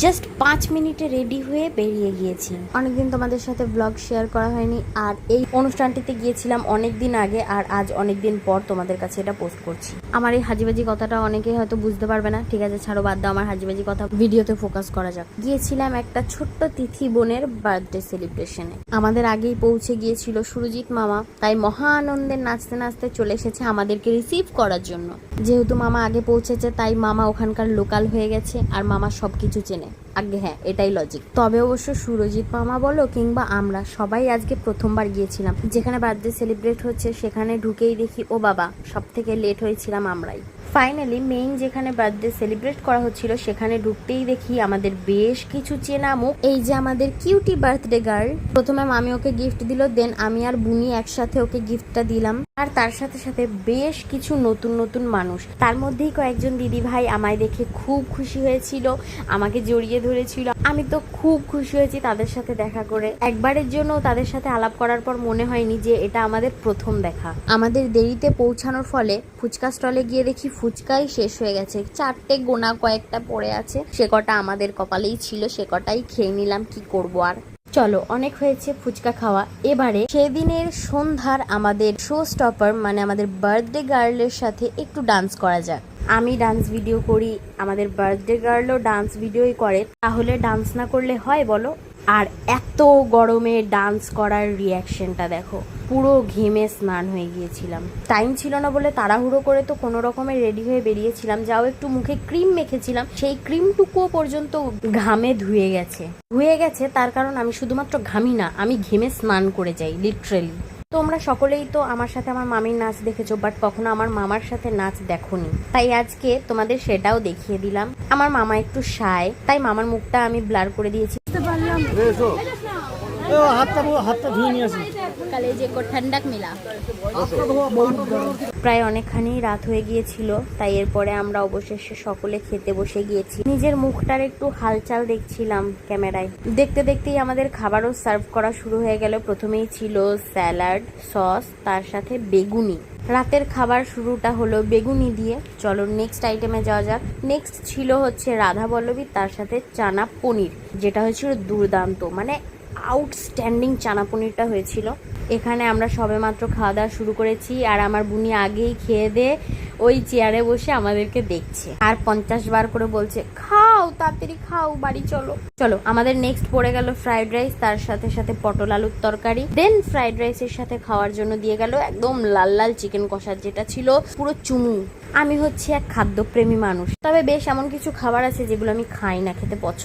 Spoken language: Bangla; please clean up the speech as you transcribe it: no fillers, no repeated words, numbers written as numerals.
জাস্ট 5 মিনিটে রেডি হয়ে বেরিয়ে গিয়েছি। অনেকদিন তোমাদের সাথে ব্লগ শেয়ার করা হয়নি, আর এই অনুষ্ঠানটিতে গিয়েছিলাম অনেকদিন আগে, আর আজ অনেকদিন পর তোমাদের কাছে এটা পোস্ট করছি। আমার এই হাজিবাজি কথাটা অনেকেই হয়তো বুঝতে পারবে না, ঠিক আছে ছাড়ো, বাদ দাও, আমার হাজিবাজি কথা ভিডিওতে ফোকাস করা যাক। গিয়েছিলাম একটা ছোট্ট তিথি বোনের বার্থডে সেলিব্রেশনে। আমাদের আগেই পৌঁছে গিয়েছিল সুরজিৎ মামা, তাই মহা আনন্দে নাচতে নাচতে চলে এসেছে আমাদেরকে রিসিভ করার জন্য। যেহেতু মামা আগে পৌঁছেছে তাই মামা ওখানকার লোকাল হয়ে গেছে, আর মামা সবকিছু চেনে। আগে হ্যাঁ, এটাই লজিক। তবে অবশ্য সুরজিৎ মামা বলো কিংবা আমরা সবাই আজকে প্রথমবার গিয়েছিলাম। যেখানে বার্থডে সেলিব্রেট হচ্ছে সেখানে ঢুকেই দেখি ও বাবা, সব থেকে লেট হয়েছিলাম আমরাই। ফাইনালি মেইন যেখানে বার্থডে সেলিব্রেট করা হচ্ছিল সেখানে ঢুকতেই দেখি আমাদের বেশ কিছু চেনা মুখ। এই যে আমাদের কিউটি বার্থডে গার্ল, প্রথমে মামি ওকে গিফট দিল, দেন আমি আর বুনি একসাথে ওকে গিফটটা দিলাম। আর তার সাথে সাথে বেশ কিছু নতুন নতুন মানুষ, তার মধ্যেই কয়েকজন দিদি ভাই আমায় দেখে খুব খুশি হয়েছিল, আমাকে জড়িয়ে ধরেছিল। আমি তো খুব খুশি হয়েছি তাদের সাথে দেখা করে। একবারের জন্য তাদের সাথে আলাপ করার পর মনে হয়নি যে এটা আমাদের প্রথম দেখা। আমাদের দেরিতে পৌঁছানোর ফলে ফুচকা স্টলে গিয়ে দেখি ফুচকাই শেষ হয়ে গেছে, 4টে গোনা কয়েকটা পড়ে আছে, সে কটা আমাদের কপালেই ছিল, সে কটাই খেয়ে নিলাম, কি করবো আর। চলো, অনেক হয়েছে ফুচকা খাওয়া। এবারে সেদিনের সন্ধ্যার আমাদের শো স্টপার মানে আমাদের বার্থডে গার্লের সাথে একটু ডান্স করা যাক। আমি ডান্স ভিডিও করি, আমাদের বার্থডে গার্লও ডান্স ভিডিওই করে, তাহলে ডান্স না করলে হয় বলো? আর এত গরমে ডান্স করার রিয়াকশনটা দেখো, পুরো ঘেমে স্নান হয়ে গিয়েছিলাম। টাইম ছিল না বলে তাড়াহুড়ো করে তো কোনো রকমে রেডি হয়ে বেরিয়েছিলাম, যাও একটু মুখে ক্রিম মেখেছিলাম, সেই ক্রিমটুকুও পর্যন্ত ঘামে ধুয়ে গেছে। তার কারণ আমি শুধুমাত্র ঘামি না, আমি ঘেমে স্নান করে যাই লিটারেলি। তোমরা সকলেই তো আমার সাথে আমার মামির নাচ দেখেছো, বাট কখনো আমার মামার সাথে নাচ দেখোনি, তাই আজকে তোমাদের সেটাও দেখিয়ে দিলাম। আমার মামা একটু শায়, তাই মামার মুখটা আমি ব্লার করে দিয়েছি। প্রায় অনেকখানি রাত হয়ে গিয়েছিল, তাই এরপরে আমরা অবশেষে সকলে খেতে বসে গিয়েছি। নিজের মুখটার একটু হালচাল দেখছিলাম ক্যামেরায়। দেখতে দেখতেই আমাদের খাবারও সার্ভ করা শুরু হয়ে গেল। প্রথমেই ছিল স্যালাড, সস, তার সাথে বেগুনি। রাতের খাবার শুরুটা হলো বেগুনি দিয়ে। চলো নেক্সট আইটেমে যাওয়া যাক। নেক্সট ছিল হচ্ছে রাধা বল্লভী, তার সাথে চানা পনির, যেটা হয়েছিল দুর্দান্ত, মানে আউটস্ট্যান্ডিং চানা পনিরটা হয়েছিল। এখানে আমরা সবেমাত্র খাওয়া দাওয়া শুরু করেছি, আর আমার বুনি আগেই খেয়ে দিয়ে ওই চেয়ারে বসে আমাদেরকে দেখছে, আর 50 বার করে বলছে খাও, তাড়াতাড়ি খাও, বাড়ি চলো। চলো, আমাদের নেক্সট পড়ে গেল ফ্রাইড রাইস, তার সাথে সাথে পটল আলুর তরকারি। দেন ফ্রাইড রাইসের সাথে খাওয়ার জন্য দিয়ে গেল একদম লাল লাল চিকেন কষা, যেটা ছিল পুরো চুমু। আমি হচ্ছে এক খাদ্যপ্রেমী মানুষ, তবে বেশ এমন কিছু খাবার আছে যেগুলো আমি খাই না, খেতে পছন্দ